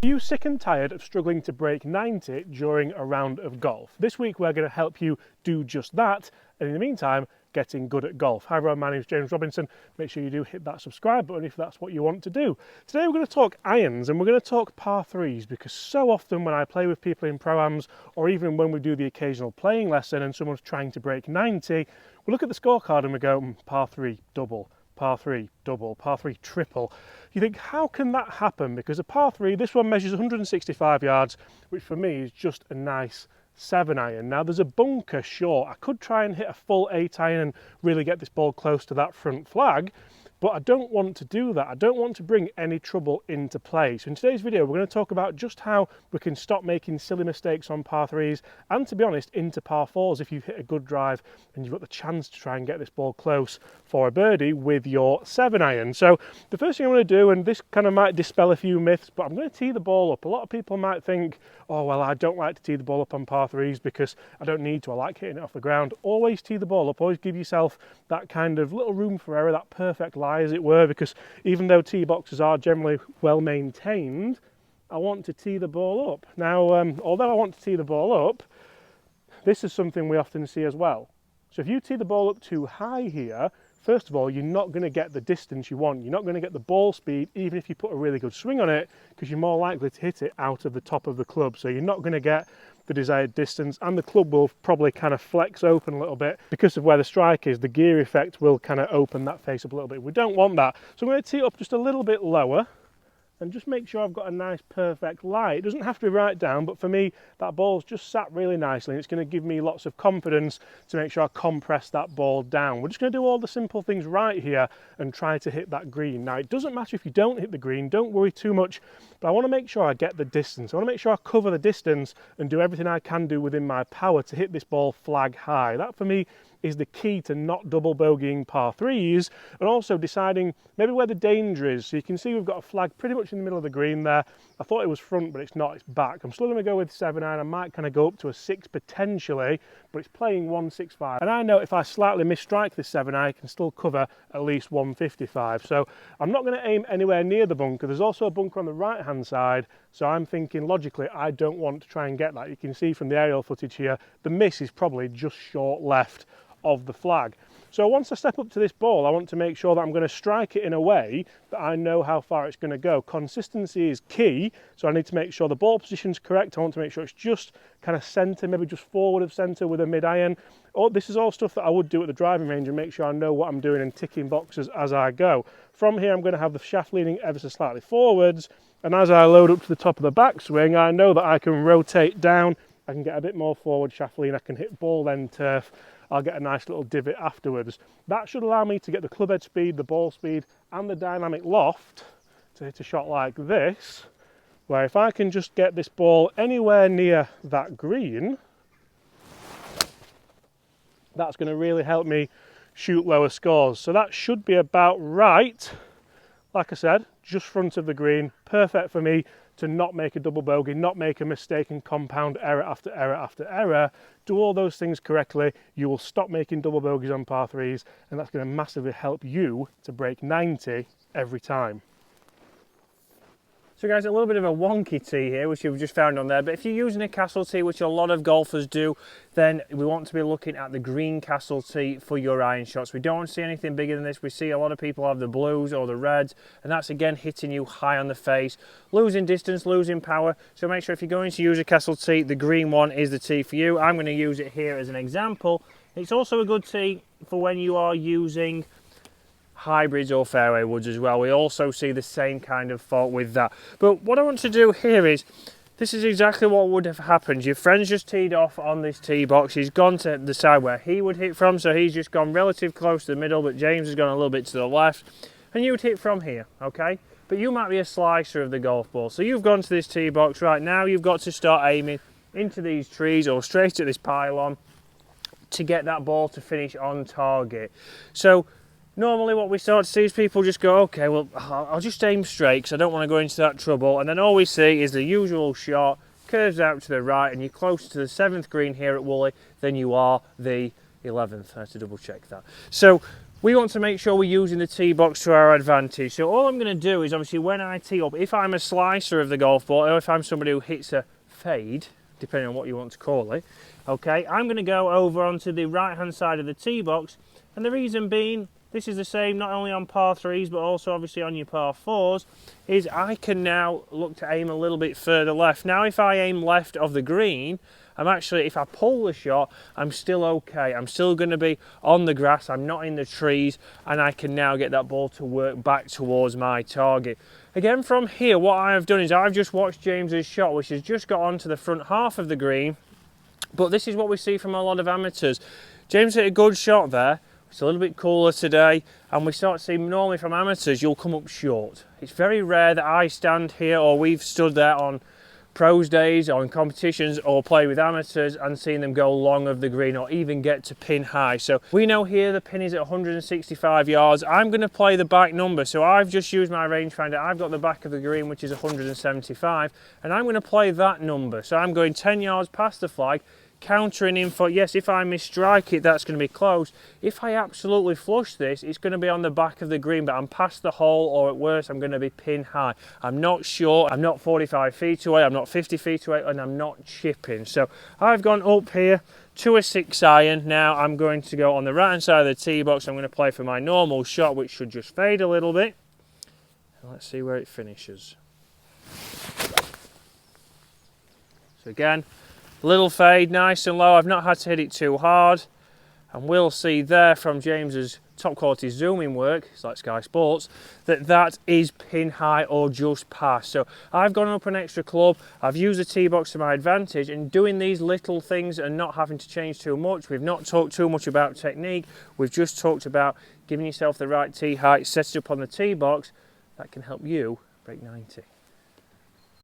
Are you sick and tired of struggling to break 90 during a round of golf? This week we're going to help you do just that, and in the meantime, getting good at golf. Hi everyone, my name is James Robinson. Make sure you do hit that subscribe button if that's what you want to do. Today we're going to talk irons and we're going to talk par threes, because so often when I play with people in pro-ams, or even when we do the occasional playing lesson and someone's trying to break 90, we look at the scorecard and we go, par 3 double, par 3 double, par 3 triple. You think, how can that happen? Because a par 3, this one measures 165 yards, which for me is just a nice 7-iron. Now there's a bunker short. I could try and hit a full 8-iron and really get this ball close to that front flag, but I don't want to do that. I don't want to bring any trouble into play. So in today's video, we're going to talk about just how we can stop making silly mistakes on par 3s and, to be honest, into par 4s if you've hit a good drive and you've got the chance to try and get this ball close for a birdie with your 7-iron. So the first thing I'm going to do, and this kind of might dispel a few myths, but I'm going to tee the ball up. A lot of people might think, oh, well, I don't like to tee the ball up on par 3s because I don't need to. I like hitting it off the ground. Always tee the ball up. Always give yourself that kind of little room for error, that perfect lie, as it were, because even though tee boxes are generally well maintained, I want to tee the ball up. Now, although I want to tee the ball up, this is something we often see as well. So if you tee the ball up too high here, first of all, you're not going to get the distance you want. You're not going to get the ball speed, even if you put a really good swing on it, because you're more likely to hit it out of the top of the club. So you're not going to get the desired distance, and the club will probably kind of flex open a little bit because of where the strike is. The gear effect will kind of open that face up a little bit. We don't want that. So I'm going to tee it up just a little bit lower and just make sure I've got a nice perfect lie. It doesn't have to be right down, but for me that ball's just sat really nicely and it's going to give me lots of confidence to make sure I compress that ball down. We're just going to do all the simple things right here and try to hit that green. Now it doesn't matter if you don't hit the green, don't worry too much, but I want to make sure I get the distance. I want to make sure I cover the distance and do everything I can do within my power to hit this ball flag high. That for me is the key to not double bogeying par 3s, and also deciding maybe where the danger is. So you can see we've got a flag pretty much in the middle of the green there. I thought it was front, but it's not, it's back. I'm still going to go with 7-iron. I might kind of go up to a 6 potentially, but it's playing 165. And I know if I slightly misstrike this 7-iron, I can still cover at least 155. So I'm not going to aim anywhere near the bunker. There's also a bunker on the right-hand side, so I'm thinking logically I don't want to try and get that. You can see from the aerial footage here, the miss is probably just short left of the flag. So once I step up to this ball, I want to make sure that I'm going to strike it in a way that I know how far it's going to go. Consistency is key, so I need to make sure the ball position's correct. I want to make sure it's just kind of centre, maybe just forward of centre with a mid-iron. Oh, this is all stuff that I would do at the driving range and make sure I know what I'm doing and ticking boxes as I go. From here, I'm going to have the shaft leaning ever so slightly forwards, and as I load up to the top of the backswing, I know that I can rotate down, I can get a bit more forward shaft lean, I can hit ball then turf, I'll get a nice little divot afterwards. That should allow me to get the club head speed, the ball speed, and the dynamic loft to hit a shot like this, where if I can just get this ball anywhere near that green, that's going to really help me shoot lower scores. So that should be about right. Like I said, just front of the green, perfect for me to not make a double bogey, not make a mistake and compound error after error after error. Do all those things correctly, you will stop making double bogeys on par 3s, and that's going to massively help you to break 90 every time. So guys, a little bit of a wonky tee here, which you've just found on there, but if you're using a castle tee, which a lot of golfers do, then we want to be looking at the green castle tee for your iron shots. We don't see anything bigger than this. We see a lot of people have the blues or the reds, and that's again hitting you high on the face, losing distance, losing power. So make sure if you're going to use a castle tee, the green one is the tee for you. I'm going to use it here as an example. It's also a good tee for when you are using hybrids or fairway woods as well. We also see the same kind of fault with that. But what I want to do here is, this is exactly what would have happened. Your friend's just teed off on this tee box. He's gone to the side where he would hit from, so he's just gone relative close to the middle, but James has gone a little bit to the left, and you would hit from here, okay? But you might be a slicer of the golf ball. So you've gone to this tee box right now. You've got to start aiming into these trees or straight at this pylon to get that ball to finish on target. So normally what we start to see is people just go, okay, well, I'll just aim straight because I don't want to go into that trouble. And then all we see is the usual shot, curves out to the right, and you're closer to the 7th green here at Woolley than you are the 11th. I had to double check that. So we want to make sure we're using the tee box to our advantage. So all I'm going to do is obviously when I tee up, if I'm a slicer of the golf ball or if I'm somebody who hits a fade, depending on what you want to call it, okay, I'm going to go over onto the right hand side of the tee box, and the reason being, this is the same not only on par 3s but also obviously on your par 4s, is I can now look to aim a little bit further left. Now if I aim left of the green, I'm actually, if I pull the shot, I'm still okay. I'm still going to be on the grass, I'm not in the trees, and I can now get that ball to work back towards my target. Again, from here, what I have done is I've just watched James's shot, which has just got onto the front half of the green, but this is what we see from a lot of amateurs. James hit a good shot there. It's a little bit cooler today, and we start seeing normally from amateurs, you'll come up short. It's very rare that I stand here or we've stood there on pros days or in competitions or play with amateurs and seen them go long of the green or even get to pin high. So we know here the pin is at 165 yards. I'm going to play the back number, so I've just used my rangefinder. I've got the back of the green, which is 175, and I'm going to play that number. So I'm going 10 yards past the flag, countering in for, yes, if I misstrike it, that's going to be close. If I absolutely flush this, it's going to be on the back of the green, but I'm past the hole, or at worst, I'm going to be pin high. I'm not short, I'm not 45 feet away, I'm not 50 feet away, and I'm not chipping. So I've gone up here to a 6 iron. Now I'm going to go on the right hand side of the tee box. I'm going to play for my normal shot, which should just fade a little bit. And let's see where it finishes. So again, little fade, nice and low. I've not had to hit it too hard, and we'll see there from James's top quality zooming work, it's like Sky Sports, that is pin high or just past. So I've gone up an extra club, I've used the tee box to my advantage, and doing these little things and not having to change too much. We've not talked too much about technique, we've just talked about giving yourself the right tee height, set it up on the tee box. That can help you break 90.